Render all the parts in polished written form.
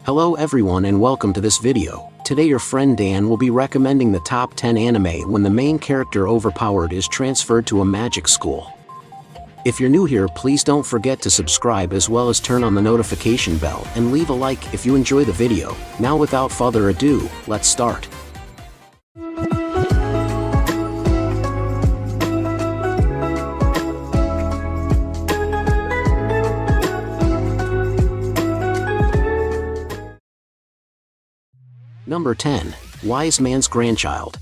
Hello everyone and welcome to this video. Today your friend Dan will be recommending the top 10 anime when the main character overpowered is transferred to a magic school. If you're new here, please don't forget to subscribe as well as turn on the notification bell and leave a like if you enjoy the video. Now without further ado, let's start. Number 10. Wise Man's Grandchild.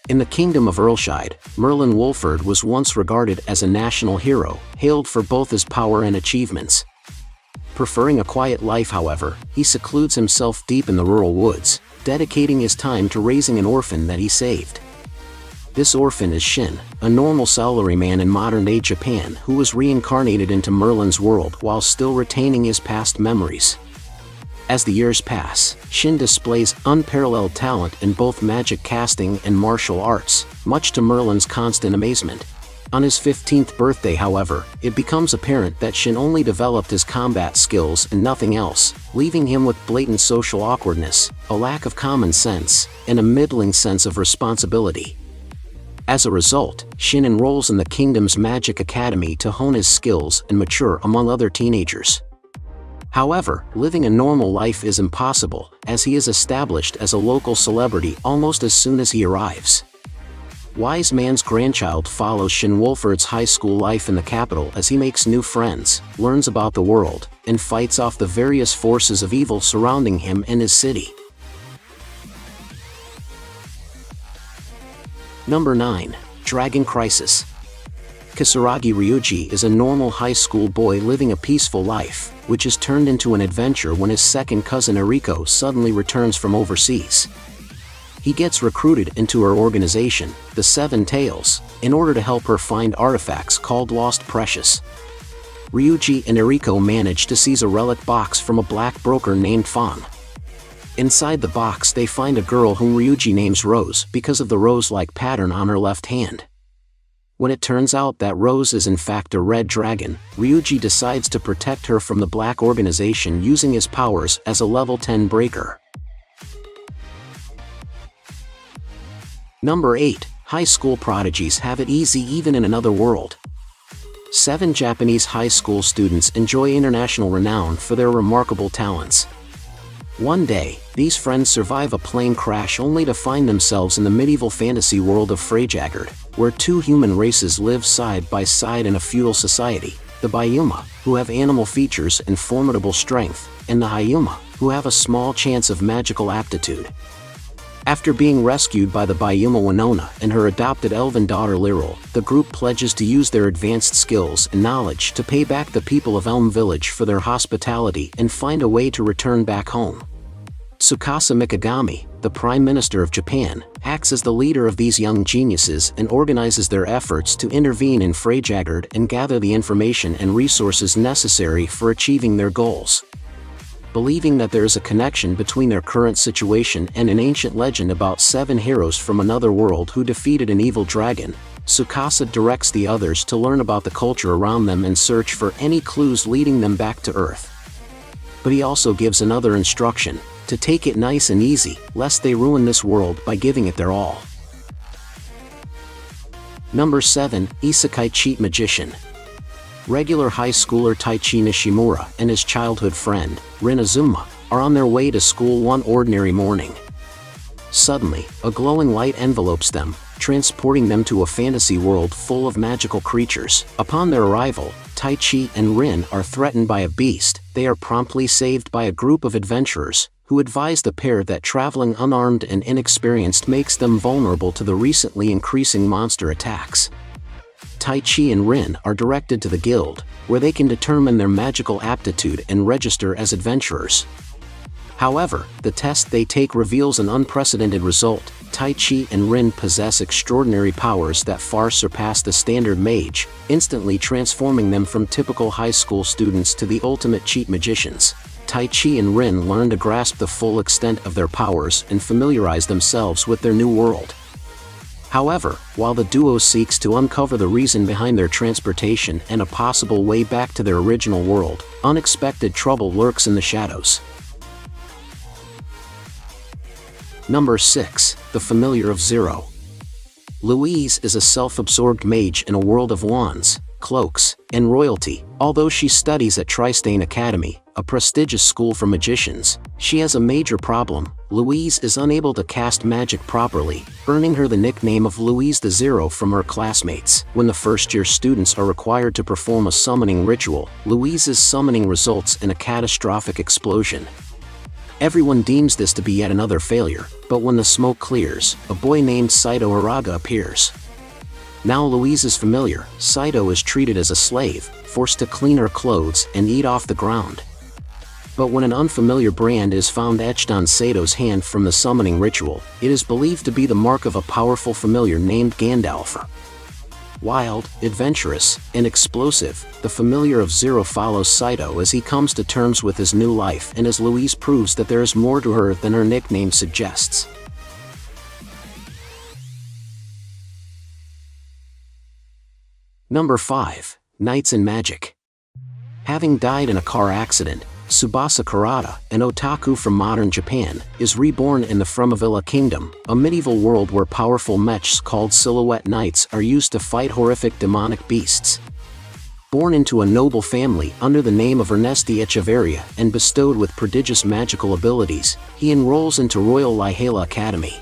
In the kingdom of Earlshide, Merlin Wolford was once regarded as a national hero, hailed for both his power and achievements. Preferring a quiet life, however, he secludes himself deep in the rural woods, dedicating his time to raising an orphan that he saved. This orphan is Shin, a normal salaryman in modern-day Japan who was reincarnated into Merlin's world while still retaining his past memories. As the years pass, Shin displays unparalleled talent in both magic casting and martial arts, much to Merlin's constant amazement. On his 15th birthday, however, it becomes apparent that Shin only developed his combat skills and nothing else, leaving him with blatant social awkwardness, a lack of common sense, and a middling sense of responsibility. As a result, Shin enrolls in the kingdom's magic academy to hone his skills and mature among other teenagers. However, living a normal life is impossible, as he is established as a local celebrity almost as soon as he arrives. Wise Man's Grandchild follows Shin Wolford's high school life in the capital as he makes new friends, learns about the world, and fights off the various forces of evil surrounding him and his city. Number 9. Dragon Crisis. Kisaragi Ryuji is a normal high school boy living a peaceful life, which is turned into an adventure when his second cousin Eriko suddenly returns from overseas. He gets recruited into her organization, the Seven Tails, in order to help her find artifacts called Lost Precious. Ryuji and Eriko manage to seize a relic box from a black broker named Fawn. Inside the box they find a girl whom Ryuji names Rose because of the rose-like pattern on her left hand. When it turns out that Rose is in fact a red dragon, Ryuji decides to protect her from the black organization using his powers as a level 10 breaker. Number 8. High school prodigies have it easy even in another world. 7 Japanese high school students enjoy international renown for their remarkable talents. One day, these friends survive a plane crash only to find themselves in the medieval fantasy world of Freyjagard, where two human races live side by side in a feudal society, the Bayuma, who have animal features and formidable strength, and the Hyuma, who have a small chance of magical aptitude. After being rescued by the Bayuma Winona and her adopted elven daughter Lyril, the group pledges to use their advanced skills and knowledge to pay back the people of Elm Village for their hospitality and find a way to return back home. Tsukasa Mikagami, the Prime Minister of Japan, acts as the leader of these young geniuses and organizes their efforts to intervene in Freyjagard and gather the information and resources necessary for achieving their goals. Believing that there is a connection between their current situation and an ancient legend about 7 heroes from another world who defeated an evil dragon, Tsukasa directs the others to learn about the culture around them and search for any clues leading them back to Earth. But he also gives another instruction: to take it nice and easy, lest they ruin this world by giving it their all. Number 7. Isekai Cheat Magician. Regular high schooler Taichi Nishimura and his childhood friend, Rin Azuma, are on their way to school one ordinary morning. Suddenly, a glowing light envelopes them, transporting them to a fantasy world full of magical creatures. Upon their arrival, Taichi and Rin are threatened by a beast. They are promptly saved by a group of adventurers, who advise the pair that traveling unarmed and inexperienced makes them vulnerable to the recently increasing monster attacks. Taichi and Rin are directed to the guild, where they can determine their magical aptitude and register as adventurers. However, the test they take reveals an unprecedented result. Taichi and Rin possess extraordinary powers that far surpass the standard mage, instantly transforming them from typical high school students to the ultimate cheat magicians. Taichi and Rin learn to grasp the full extent of their powers and familiarize themselves with their new world. However, while the duo seeks to uncover the reason behind their transportation and a possible way back to their original world, unexpected trouble lurks in the shadows. Number 6. The Familiar of Zero. Louise is a self-absorbed mage in a world of wands, cloaks, and royalty. Although she studies at Tristain Academy, a prestigious school for magicians, she has a major problem. Louise is unable to cast magic properly, earning her the nickname of Louise the Zero from her classmates. When the first-year students are required to perform a summoning ritual, Louise's summoning results in a catastrophic explosion. Everyone deems this to be yet another failure, but when the smoke clears, a boy named Saito Araga appears. Now Louise's familiar, Saito is treated as a slave, forced to clean her clothes and eat off the ground. But when an unfamiliar brand is found etched on Saito's hand from the summoning ritual, it is believed to be the mark of a powerful familiar named Gandalf. Wild, adventurous, and explosive, the Familiar of Zero follows Saito as he comes to terms with his new life and as Louise proves that there is more to her than her nickname suggests. Number 5. Knights in Magic. Having died in a car accident, Tsubasa Kurata, an otaku from modern Japan, is reborn in the Fromavilla Kingdom, a medieval world where powerful mechs called silhouette knights are used to fight horrific demonic beasts. Born into a noble family under the name of Ernesti Echeverria and bestowed with prodigious magical abilities, he enrolls into Royal Lihala Academy.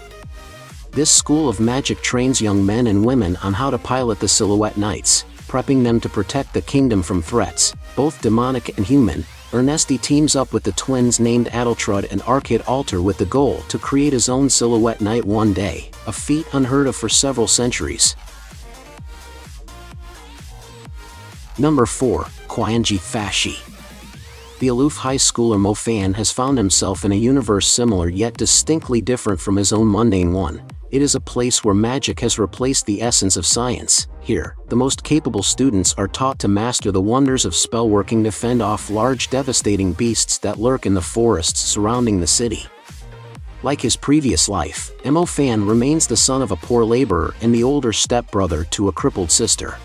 This school of magic trains young men and women on how to pilot the silhouette knights, prepping them to protect the kingdom from threats, both demonic and human. Ernesti teams up with the twins named Adeltrud and Arkid Alter with the goal to create his own silhouette knight one day, a feat unheard of for several centuries. Number 4. Kwanji Fashi. The aloof high schooler Mo-fan has found himself in a universe similar yet distinctly different from his own mundane one. It is a place where magic has replaced the essence of science. Here, the most capable students are taught to master the wonders of spellworking to fend off large devastating beasts that lurk in the forests surrounding the city. Like his previous life, Mo-fan remains the son of a poor laborer and the older stepbrother to a crippled sister.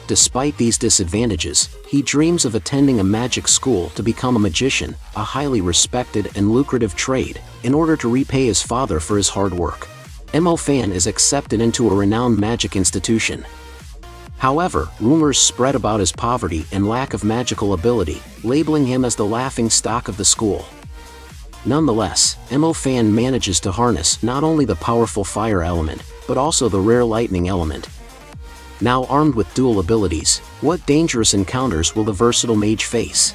Despite these disadvantages, he dreams of attending a magic school to become a magician, a highly respected and lucrative trade, in order to repay his father for his hard work. Mo-fan is accepted into a renowned magic institution. However, rumors spread about his poverty and lack of magical ability, labeling him as the laughing stock of the school. Nonetheless, Mo-fan manages to harness not only the powerful fire element, but also the rare lightning element. Now armed with dual abilities, what dangerous encounters will the versatile mage face?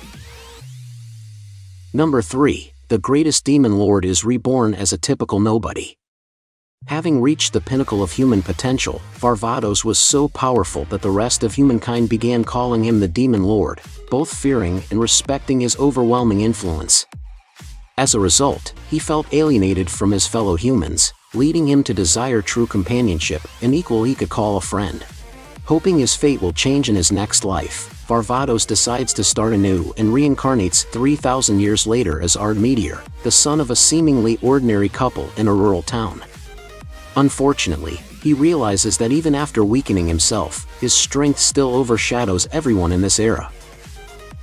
Number 3. The greatest demon lord is reborn as a typical nobody. Having reached the pinnacle of human potential, Varvatos was so powerful that the rest of humankind began calling him the Demon Lord, both fearing and respecting his overwhelming influence. As a result, he felt alienated from his fellow humans, leading him to desire true companionship, an equal he could call a friend. Hoping his fate will change in his next life, Varvatos decides to start anew and reincarnates 3,000 years later as Ardmeteor, the son of a seemingly ordinary couple in a rural town. Unfortunately, he realizes that even after weakening himself, his strength still overshadows everyone in this era.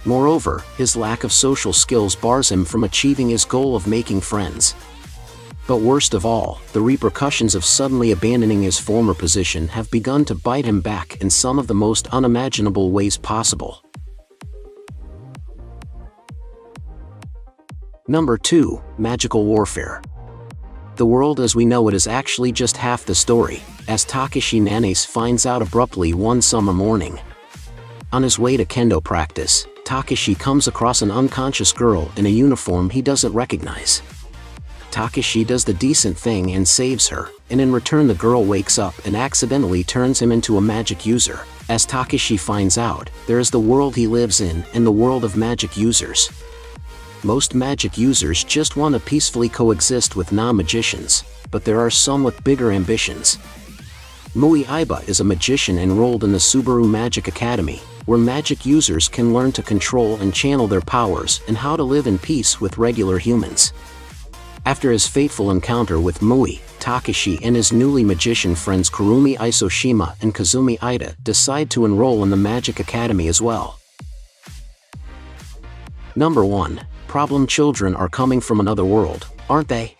Moreover, his lack of social skills bars him from achieving his goal of making friends. But worst of all, the repercussions of suddenly abandoning his former position have begun to bite him back in some of the most unimaginable ways possible. Number 2. Magical Warfare. The world as we know it is actually just half the story, as Takeshi Nanase finds out abruptly one summer morning. On his way to kendo practice, Takeshi comes across an unconscious girl in a uniform he doesn't recognize. Takeshi does the decent thing and saves her, and in return the girl wakes up and accidentally turns him into a magic user. As Takeshi finds out, there is the world he lives in and the world of magic users. Most magic users just want to peacefully coexist with non-magicians, but there are some with bigger ambitions. Mui Aiba is a magician enrolled in the Subaru Magic Academy, where magic users can learn to control and channel their powers and how to live in peace with regular humans. After his fateful encounter with Mui, Takeshi and his newly magician friends Kurumi Isoshima and Kazumi Ida decide to enroll in the Magic Academy as well. Number 1. Problem children are coming from another world, aren't they?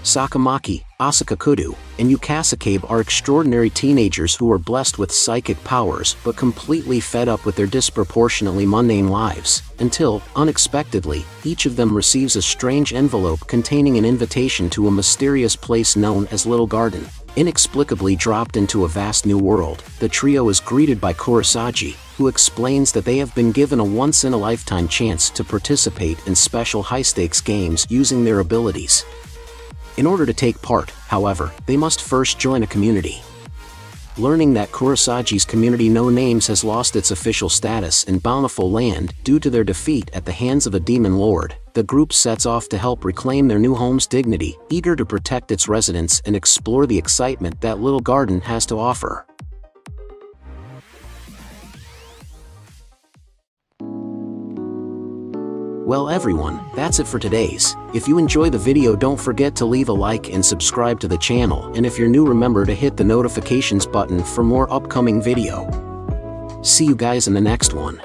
Sakamaki, Asakakudu, and Yukasakabe are extraordinary teenagers who are blessed with psychic powers but completely fed up with their disproportionately mundane lives, until, unexpectedly, each of them receives a strange envelope containing an invitation to a mysterious place known as Little Garden. Inexplicably dropped into a vast new world, the trio is greeted by Kurosagi, who explains that they have been given a once-in-a-lifetime chance to participate in special high-stakes games using their abilities. In order to take part, however, they must first join a community. Learning that Kurosagi's community No Names has lost its official status in Bountiful Land due to their defeat at the hands of a demon lord, the group sets off to help reclaim their new home's dignity, eager to protect its residents and explore the excitement that Little Garden has to offer. Well everyone, that's it for today's. If you enjoy the video, don't forget to leave a like and subscribe to the channel, and if you're new, remember to hit the notifications button for more upcoming video. See you guys in the next one.